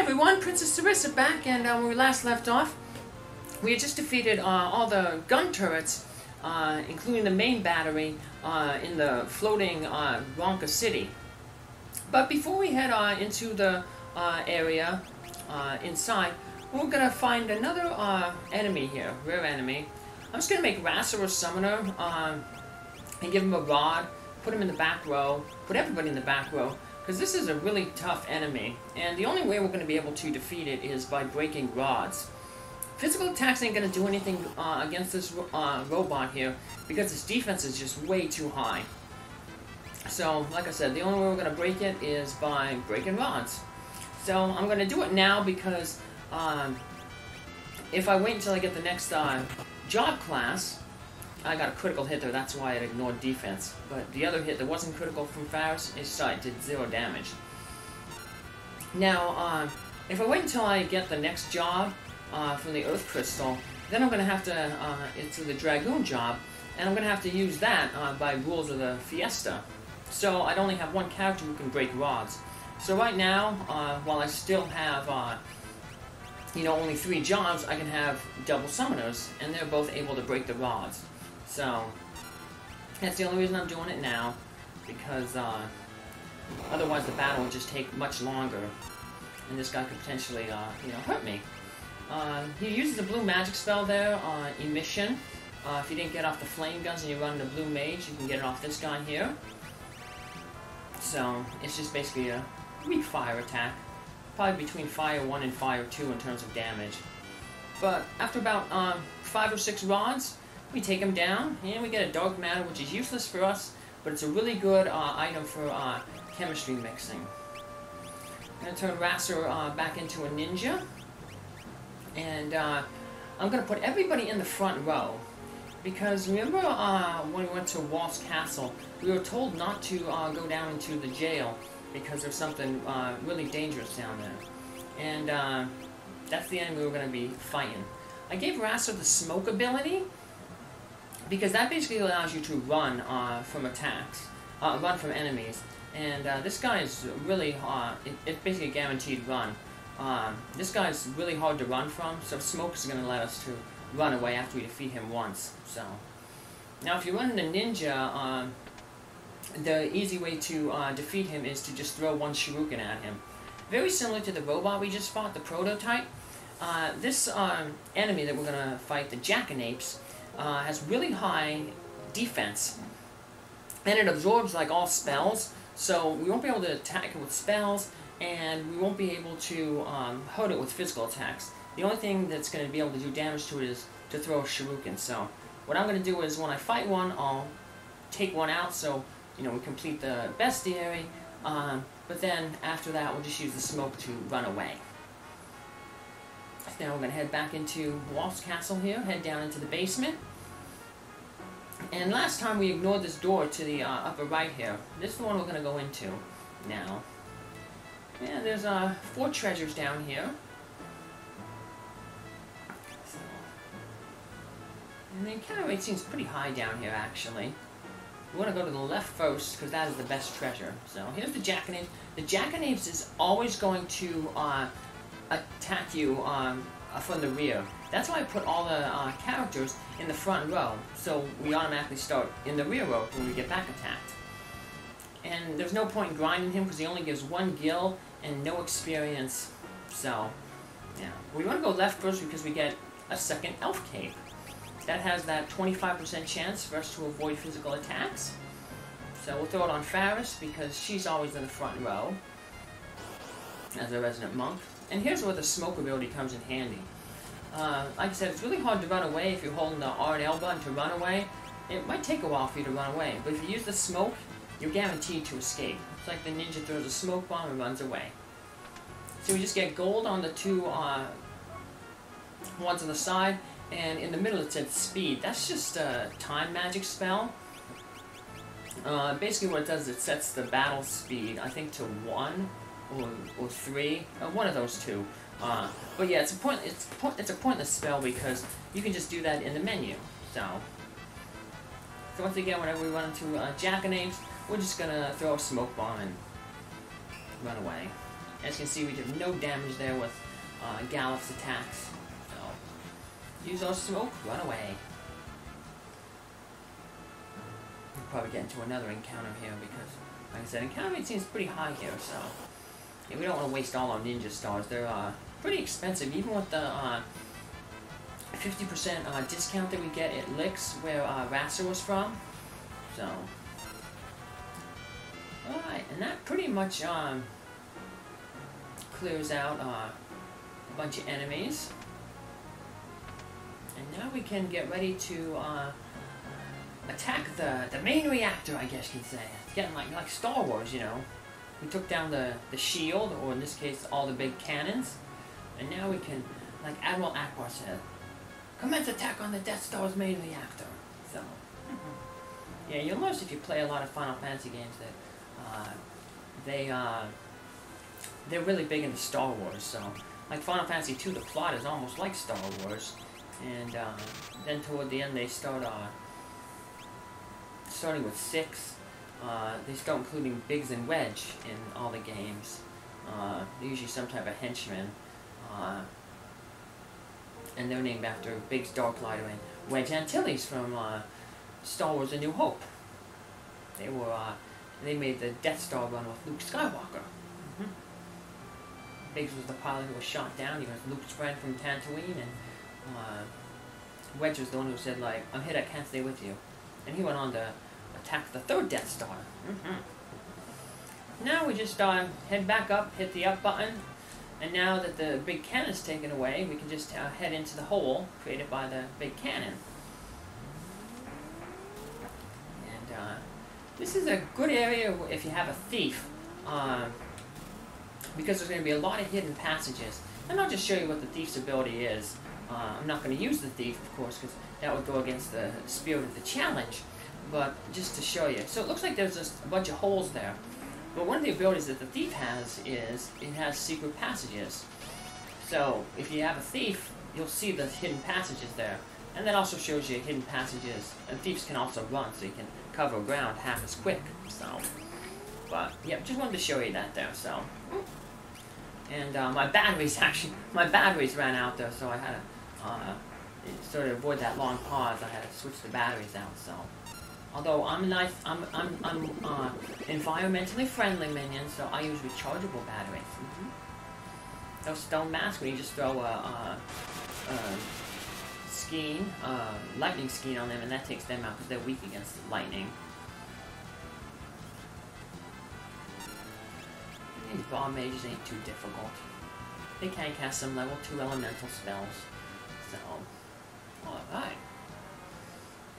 everyone, Princess Sarissa back, and when we last left off, we had just defeated all the gun turrets, including the main battery in the floating Ronka City. But before we head into the area inside, we're going to find another enemy here, rare enemy. I'm just going to make RASAR a summoner and give him a rod, put him in the back row, put everybody in the back row, because this is a really tough enemy, and the only way we're going to be able to defeat it is by breaking rods. Physical attacks ain't going to do anything against this robot here, because its defense is just way too high. So, like I said, the only way we're going to break it is by breaking rods. So, I'm going to do it now because if I wait until I get the next job class, I got a critical hit there, that's why it ignored defense. But the other hit that wasn't critical from Faris, it did 0 damage. Now, if I wait until I get the next job from the Earth Crystal, then I'm going to have to, it's the Dragoon job, and I'm going to have to use that by rules of the Fiesta. So I'd only have one character who can break rods. So right now, while I still have, only 3 jobs, I can have double summoners, and they're both able to break the rods. So, that's the only reason I'm doing it now, because otherwise the battle would just take much longer, and this guy could potentially, hurt me. He uses a blue magic spell there, Emission. If you didn't get off the flame guns and you're running a blue mage, you can get it off this guy here. So, it's just basically a weak fire attack. Probably between Fire 1 and Fire 2 in terms of damage. But after about 5 or 6 rods, we take him down, and we get a dark matter, which is useless for us, but it's a really good item for chemistry mixing. I'm going to turn RASAR back into a ninja, and I'm going to put everybody in the front row, because remember when we went to Wolf's Castle, we were told not to go down into the jail, because there's something really dangerous down there, and that's the enemy we're going to be fighting. I gave RASAR the smoke ability, because that basically allows you to run from attacks, run from enemies. And this guy is really, it's basically a guaranteed run. This guy is really hard to run from, so smoke is going to let us to run away after we defeat him once. So, now if you're running a ninja, the easy way to defeat him is to just throw one shuriken at him. Very similar to the robot we just fought, the prototype. This enemy that we're going to fight, the Jackanapes, has really high defense, and it absorbs like all spells, so we won't be able to attack it with spells, and we won't be able to hurt it with physical attacks. The only thing that's going to be able to do damage to it is to throw a shuriken. So what I'm going to do is when I fight one, I'll take one out, so we complete the bestiary, but then after that we'll just use the smoke to run away. Now we're going to head back into Wolf's Castle here, head down into the basement. And last time we ignored this door to the upper right here. This is the one we're going to go into now. Yeah, there's 4 treasures down here. So, and the encounter rate seems pretty high down here, actually. We want to go to the left first, because that is the best treasure. So here's the Jackanapes. The Jackanapes is always going to attack you from the rear. That's why I put all the characters in the front row, so we automatically start in the rear row when we get back attacked. And there's no point in grinding him because he only gives 1 gil and no experience. So, yeah. We want to go left first because we get a second elf cape. That has that 25% chance for us to avoid physical attacks. So we'll throw it on Faris because she's always in the front row as a resident monk. And here's where the smoke ability comes in handy. Like I said, it's really hard to run away if you're holding the R and L button to run away. It might take a while for you to run away, but if you use the smoke, you're guaranteed to escape. It's like the ninja throws a smoke bomb and runs away. So we just get gold on the 2 ones on the side, and in the middle it said speed. That's just a time magic spell. Basically what it does is it sets the battle speed, I think, to 1 or 3, one of those 2. But yeah, it's a pointless spell because you can just do that in the menu. So once again, whenever we run into Jackanapes, we're just gonna throw a smoke bomb and run away. As you can see, we did no damage there with Gallup's attacks. So, use our smoke, run away. We'll probably get into another encounter here because, like I said, encounter rate seems pretty high here, so yeah, we don't want to waste all our ninja stars. They're pretty expensive, even with the 50% discount that we get at Licks, where RASAR was from. So, alright, and that pretty much clears out a bunch of enemies. And now we can get ready to attack the main reactor, I guess you could say. It's getting like Star Wars, you know. We took down the shield, or in this case, all the big cannons. And now we can, like Admiral Akbar said, commence attack on the Death Star's main reactor. So, yeah, you'll notice if you play a lot of Final Fantasy games that they're really big into Star Wars. So, like Final Fantasy 2, the plot is almost like Star Wars. And then toward the end, they start starting with 6. They start including Biggs and Wedge in all the games. They're usually some type of henchman. And they're named after Biggs Darklighter and Wedge Antilles from Star Wars A New Hope. They made the Death Star run with Luke Skywalker. Biggs was the pilot who was shot down. He was Luke's friend from Tatooine, and Wedge was the one who said, like, I'm hit, I can't stay with you. And he went on to attack the 3rd Death Star. Now we just head back up, hit the up button, and now that the big cannon's taken away, we can just head into the hole created by the big cannon. And this is a good area if you have a thief, because there's going to be a lot of hidden passages. And I'll just show you what the thief's ability is. I'm not going to use the thief, of course, because that would go against the spirit of the challenge. But just to show you. So it looks like there's just a bunch of holes there. But one of the abilities that the thief has is it has secret passages. So if you have a thief, you'll see the hidden passages there. And that also shows you hidden passages. And thieves can also run, so you can cover ground half as quick. So, but yeah, just wanted to show you that there. So, and my batteries ran out there, so I had to sort of avoid that long pause. I had to switch the batteries out. So. Although I'm environmentally friendly minion, so I use rechargeable batteries. Those stone masks, when you just throw a lightning skein on them, and that takes them out because they're weak against lightning. These bomb mages ain't too difficult. They can cast some level 2 elemental spells. So, alright.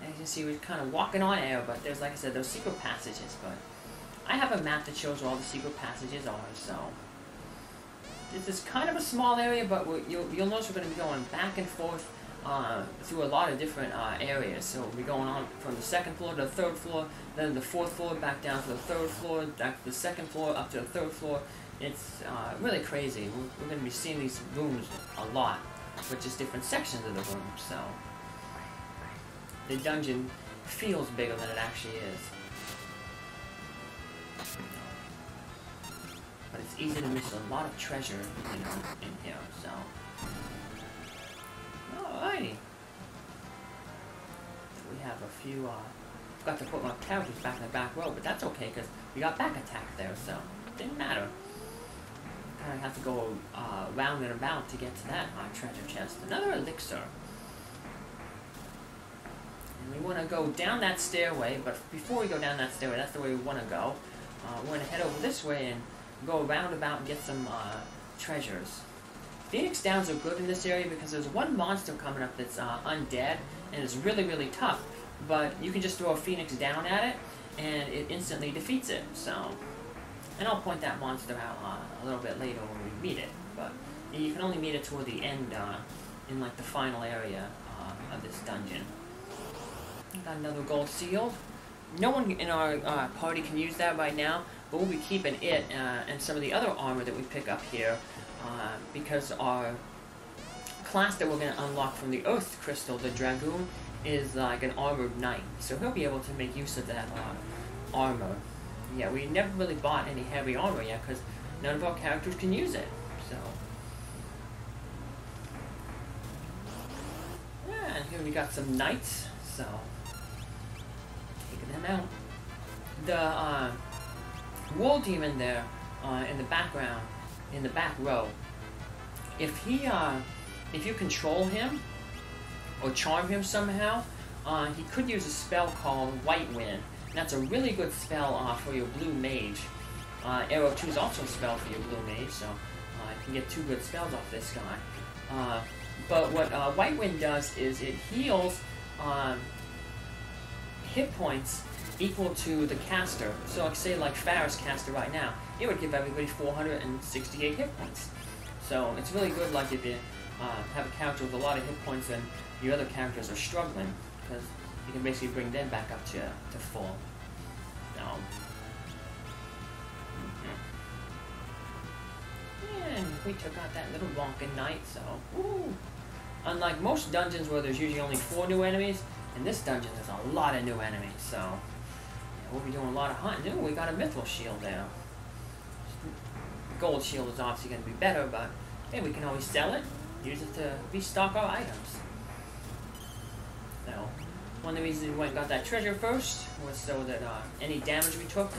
As you can see, we're kind of walking on air, but there's, like I said, those secret passages. But I have a map that shows where all the secret passages are, so this is kind of a small area, but you'll notice we're going to be going back and forth through a lot of different areas. So we're going on from the 2nd floor to the 3rd floor, then the 4th floor, back down to the 3rd floor, back to the 2nd floor, up to the 3rd floor. It's really crazy. We're going to be seeing these rooms a lot, with just different sections of the room, so the dungeon feels bigger than it actually is. But it's easy to miss a lot of treasure, you know, in here, so. Alrighty. We have a few, forgot to put my characters back in the back row, but that's okay, because we got back attack there, so it didn't matter. Kind of have to go round and about to get to that treasure chest. Another elixir. We want to go down that stairway, but before we go down that stairway, that's the way we want to go. We're going to head over this way and go around about and get some treasures. Phoenix Downs are good in this area because there's one monster coming up that's undead, and it's really, really tough. But you can just throw a Phoenix down at it, and it instantly defeats it. So, and I'll point that monster out a little bit later when we meet it. But you can only meet it toward the end, in like the final area of this dungeon. Got another gold seal. No one in our party can use that right now, but we'll be keeping it and some of the other armor that we pick up here because our class that we're going to unlock from the Earth Crystal, the Dragoon, is like an armored knight. So he'll be able to make use of that armor. Yeah, we never really bought any heavy armor yet because none of our characters can use it. So, yeah, and here we got some knights. So, taking them out. The wall demon there in the background, in the back row. If you control him or charm him somehow, he could use a spell called White Wind. And that's a really good spell for your blue mage. Arrow 2 is also a spell for your blue mage, so you can get 2 good spells off this guy. But what White Wind does is it heals hit points equal to the caster. So like say like Farrah's caster right now, it would give everybody 468 hit points. So it's really good like if you have a character with a lot of hit points and your other characters are struggling, because you can basically bring them back up to full. So, and we took out that little Wonkin Knight, so woo. Unlike most dungeons where there's usually only 4 new enemies, in this dungeon there's a lot of new enemies, so yeah, we'll be doing a lot of hunting. Ooh, we got a Mithril shield there. Gold shield is obviously going to be better, but hey, we can always sell it, use it to restock our items. So, one of the reasons we went and got that treasure first was so that any damage we took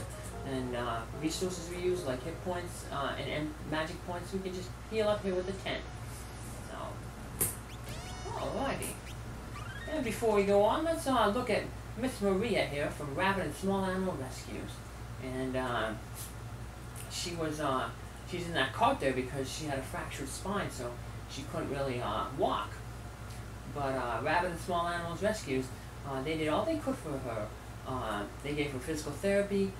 and resources we used, like hit points and magic points, we can just heal up here with the tent. So, alrighty. And before we go on, let's look at Miss Maria here from Rabbit and Small Animal Rescues. And she's in that cart there because she had a fractured spine, so she couldn't really walk. But Rabbit and Small Animals Rescues, they did all they could for her. They gave her physical therapy,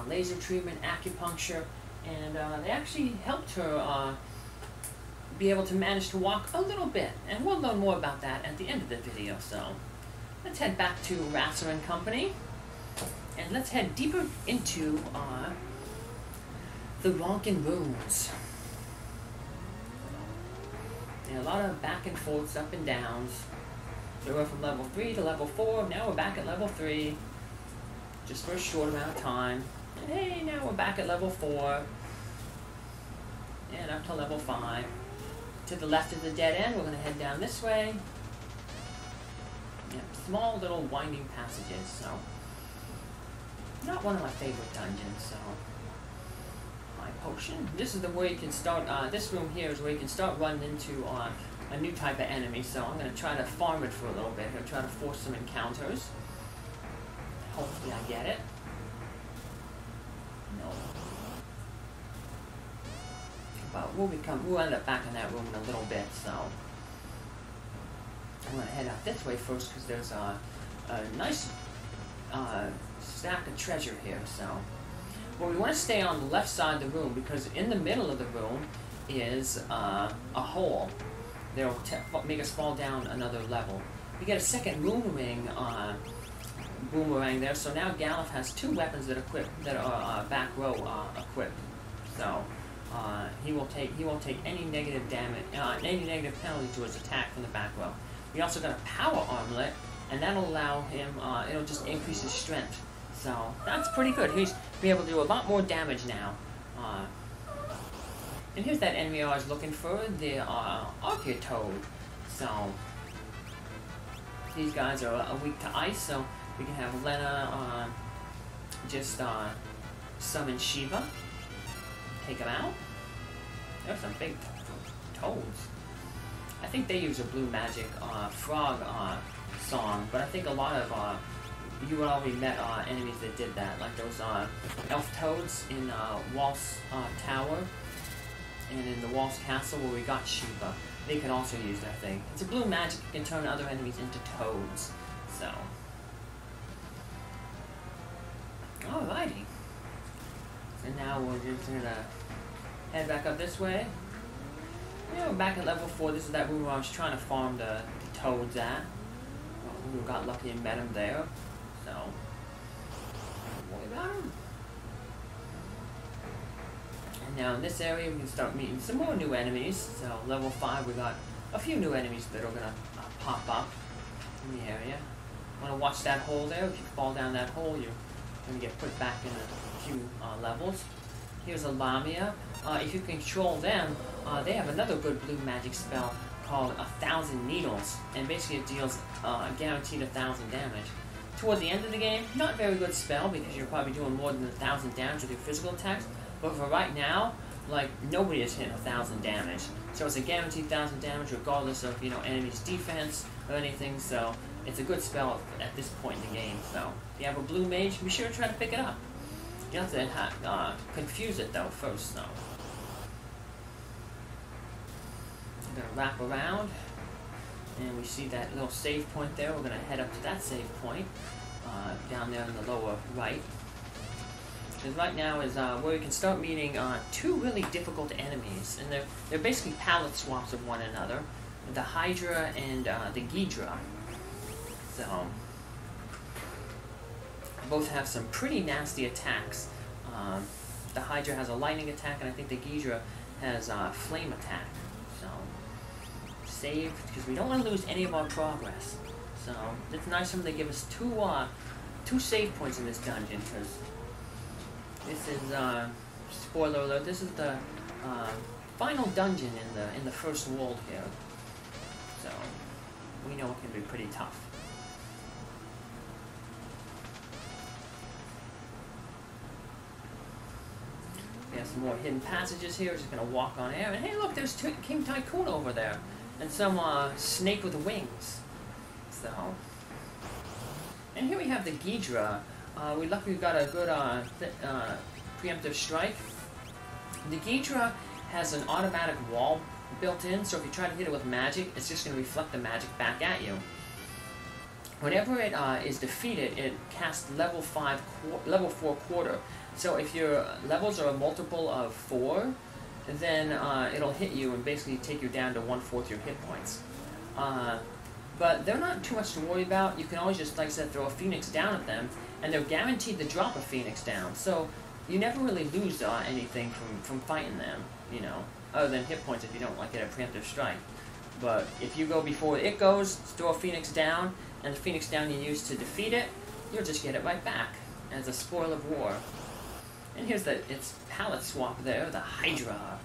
laser treatment, acupuncture, and they actually helped her be able to manage to walk a little bit. And we'll learn more about that at the end of the video. So let's head back to RASAR and Company, and let's head deeper into the Wonkin Ruins. And a lot of back and forths, up and downs. We went from level 3 to level 4, now we're back at level 3, just for a short amount of time. And hey, now we're back at level 4, and up to level 5. To the left is the dead end, we're going to head down this way. Yeah, small little winding passages, so not one of my favorite dungeons, so my potion. This is the way you can start, this room here is where you can start running into a new type of enemy, so I'm going to try to farm it for a little bit. I'm going to try to force some encounters. Hopefully I get it. No. But we'll end up back in that room in a little bit, so I'm going to head out this way first because there's a nice stack of treasure here, so well, we want to stay on the left side of the room because in the middle of the room is a hole. They'll make us fall down another level. We get a second Moonwing boomerang there, so now Galuf has 2 weapons that are back row equipped. So he won't take any negative damage, any negative penalty to his attack from the back row. We also got a power armlet, and that'll allow him. It'll just increase his strength. So that's pretty good. He's be able to do a lot more damage now. And here's that enemy I was looking for, the Archaeotoad. So these guys are weak to ice, so we can have Lena just summon Shiva, take him out. There's some big toads. I think they use a blue magic frog song, but I think a lot of you would already met enemies that did that, like those elf toads in Walt's Tower and in the Walt's Castle where we got Shiva. They can also use that thing. It's a blue magic that can turn other enemies into toads. So, alrighty. So now we're just gonna head back up this way. Yeah, we're back at level 4. This is that room where I was trying to farm the toads at. We got lucky and met them there. So, what about them? And now in this area we can start meeting some more new enemies. So level 5 we got a few new enemies that are gonna pop up in the area. Want to watch that hole there? If you fall down that hole, you're gonna get put back in a few levels. Here's a Lamia. If you control them, they have another good blue magic spell called 1,000 Needles, and basically it deals guaranteed 1,000 damage. Toward the end of the game, not a very good spell because you're probably doing more than 1,000 damage with your physical attacks, but for right now, like, nobody has hit 1,000 damage. So it's a guaranteed 1,000 damage regardless of, you know, enemy's defense or anything, so it's a good spell at this point in the game. So if you have a blue mage, be sure to try to pick it up. You have to confuse it though first, though. We're gonna wrap around, and we see that little save point there. We're gonna head up to that save point down there in the lower right. Because right now is where we can start meeting two really difficult enemies, and they're basically palette swaps of one another, the Hydra and the Ghidra. So both have some pretty nasty attacks. The Hydra has a lightning attack, and I think the Ghidra has a flame attack. So save, because we don't want to lose any of our progress. So it's nice of them to give us two save points in this dungeon, because this is spoiler alert. This is the final dungeon in the first world here. So we know it can be pretty tough. We have some more hidden passages here. We're just gonna walk on air, and hey, look, there's King Tycoon over there, and some snake with wings. So, and here we have the Ghidra. We luckily got a good preemptive strike. The Ghidra has an automatic wall built in, so if you try to hit it with magic, it's just going to reflect the magic back at you. Whenever it is defeated, it casts level 4 quarter. So if your levels are a multiple of 4, then it'll hit you and basically take you down to 1/4 your hit points. But they're not too much to worry about. You can always just, like I said, throw a Phoenix down at them, and they're guaranteed to drop a Phoenix down. So you never really lose anything from fighting them, you know, other than hit points if you don't like get a preemptive strike. But if you go before it goes, throw a Phoenix down, and the Phoenix down you use to defeat it, you'll just get it right back as a spoil of war. And here's its palette swap there, the Hydra.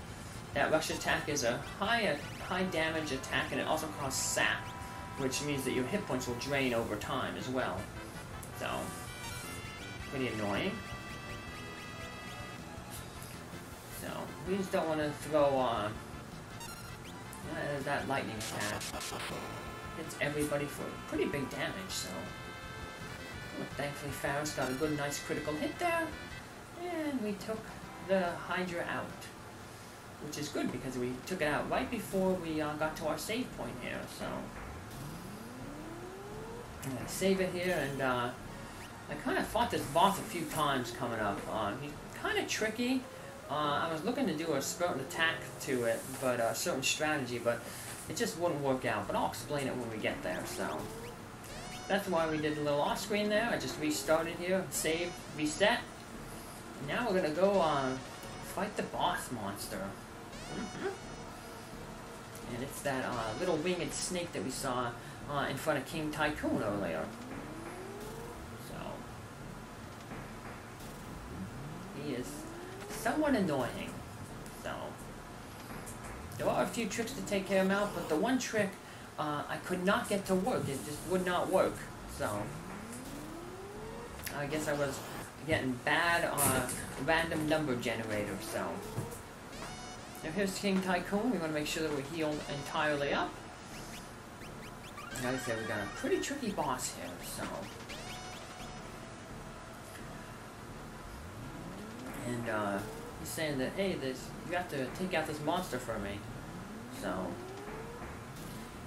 That rush attack is a high damage attack, and it also costs sap, which means that your hit points will drain over time as well. So, pretty annoying. So, we just don't want to throw that lightning attack. Hits everybody for pretty big damage, so... Well, thankfully Faris got a good, nice critical hit there, and we took the Hydra out. Which is good, because we took it out right before we got to our save point here, so... I'm gonna save it here, and I kind of fought this boss a few times coming up. He's kind of tricky. I was looking to do a certain attack to it, but a certain strategy, but it just wouldn't work out. But I'll explain it when we get there, so... That's why we did a little off-screen there. I just restarted here, save, reset. And now we're gonna go fight the boss monster. And it's that little winged snake that we saw in front of King Tycoon earlier. So, he is somewhat annoying. So, there are a few tricks to take care of him out, but the one trick I could not get to work. It just would not work. So, I guess I was getting bad random number generator. So, now here's King Tycoon. We want to make sure that we're healed entirely up. Like I said, we got a pretty tricky boss here, so... And, he's saying that, hey, you have to take out this monster for me. So...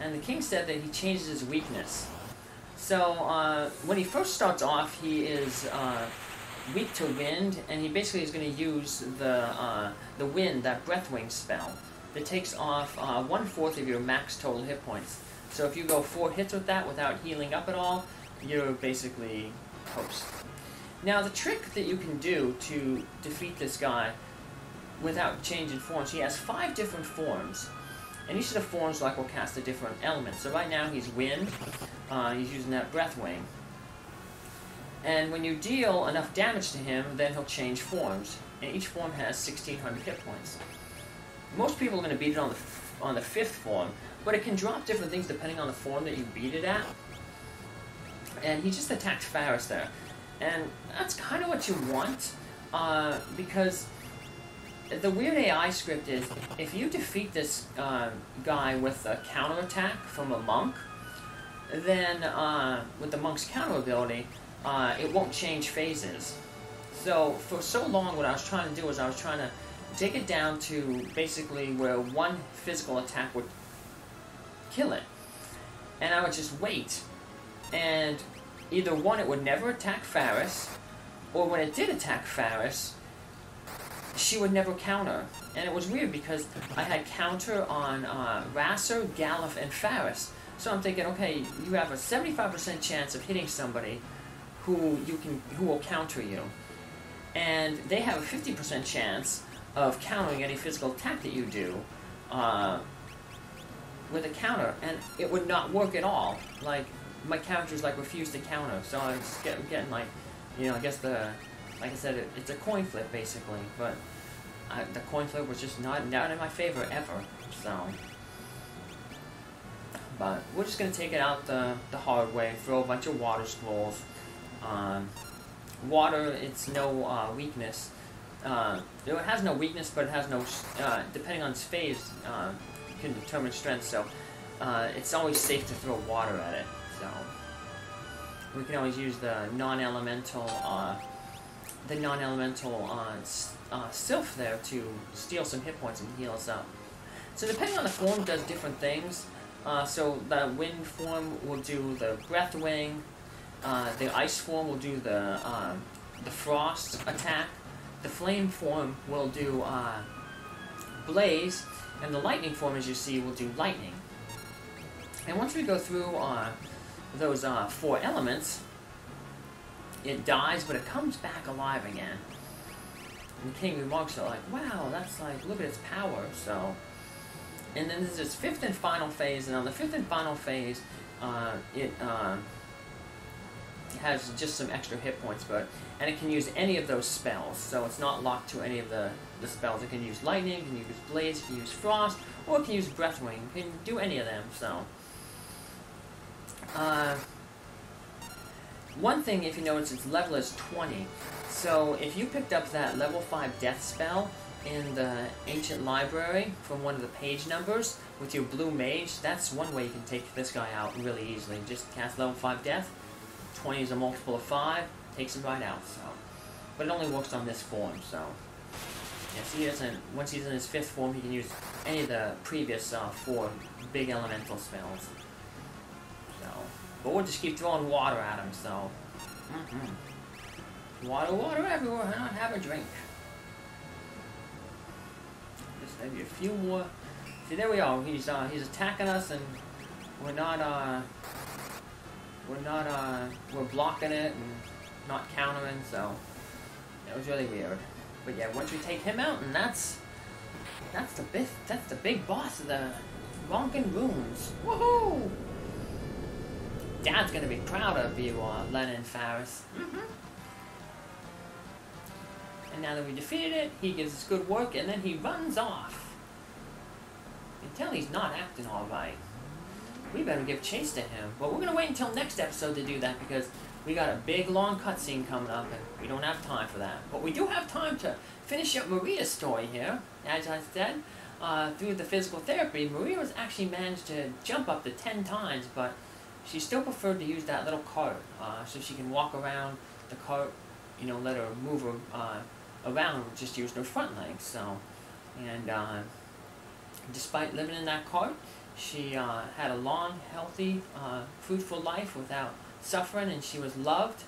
And the king said that he changes his weakness. So, when he first starts off, he is, weak to wind, and he basically is going to use the wind, that Breathwing spell, that takes off 1/4 of your max total hit points. So if you go 4 hits with that without healing up at all, you're basically toast. Now the trick that you can do to defeat this guy without changing forms, he has 5 different forms. And each of the forms will cast a different element. So right now he's wind, he's using that Breathwing. And when you deal enough damage to him, then he'll change forms. and each form has 1,600 hit points. Most people are going to beat it on the 5th form, but it can drop different things depending on the form that you beat it at. And he just attacked Faris there. And that's kind of what you want, because the weird AI script is, if you defeat this guy with a counterattack from a monk, then with the monk's counter ability, it won't change phases. So for so long, what I was trying to do is I was trying to take it down to basically where one physical attack would kill it. And I would just wait. And either one, it would never attack Faris, or when it did attack Faris, she would never counter. And it was weird because I had counter on RASAR, Galuf, and Faris. So I'm thinking, okay, you have a 75% chance of hitting somebody who will counter you. And they have a 50% chance of countering any physical attack that you do with a counter, and it would not work at all. Like, my counters refused to counter, so I was getting like, I guess like I said, it's a coin flip basically, but the coin flip was just not in my favor ever. So, but we're just gonna take it out the hard way, throw a bunch of water scrolls. Water, it's no weakness. It has no weakness, but it has no, depending on its phase, can determine strength, so it's always safe to throw water at it. So we can always use the non-elemental Sylph there to steal some hit points and heal us up. So depending on the form, does different things. So the wind form will do the breath wing. The ice form will do the frost attack. The flame form will do blaze, and the lightning form, as you see, will do lightning. And once we go through those 4 elements, it dies, but it comes back alive again. And the king remarks are like, wow, that's like, look at its power. So, and then there's this 5th and final phase, and on the 5th and final phase, it has just some extra hit points, and it can use any of those spells, so it's not locked to any of the spells. It can use lightning, it can use blaze, it can use frost, or it can use breathwing. It can do any of them, so. One thing, if you notice, its level is 20, so if you picked up that level 5 death spell in the ancient library from one of the page numbers with your blue mage, that's one way you can take this guy out really easily. Just cast level 5 death. 20 is a multiple of 5, takes him right out, so. But it only works on this form, so. Yes, he doesn't, once he's in his 5th form, he can use any of the previous 4 big elemental spells. So. But we'll just keep throwing water at him, so. Water, water everywhere, and I'll have a drink. Just maybe a few more. See, there we are. He's attacking us, and we're blocking it and not countering, so it was really weird. But yeah, once we take him out, and that's the big boss of the Ronkin Runes. Woohoo! Dad's gonna be proud of you, Lennon Faris. And now that we defeated it, he gives us good work, and then he runs off. You can tell he's not acting all right. We better give chase to him. But we're going to wait until next episode to do that, because we got a big, long cutscene coming up, and we don't have time for that. But we do have time to finish up Maria's story here. As I said, through the physical therapy, Maria was actually managed to jump up to 10 times, but she still preferred to use that little cart, so she can walk around the cart, let her move her around, just using her front legs. So, and despite living in that cart, she had a long, healthy, fruitful life without suffering, and she was loved.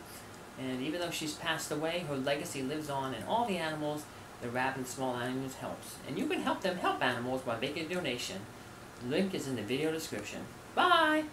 And even though she's passed away, her legacy lives on in all the animals the Rabbit and Small Animals helps. And you can help them help animals by making a donation. The link is in the video description. Bye!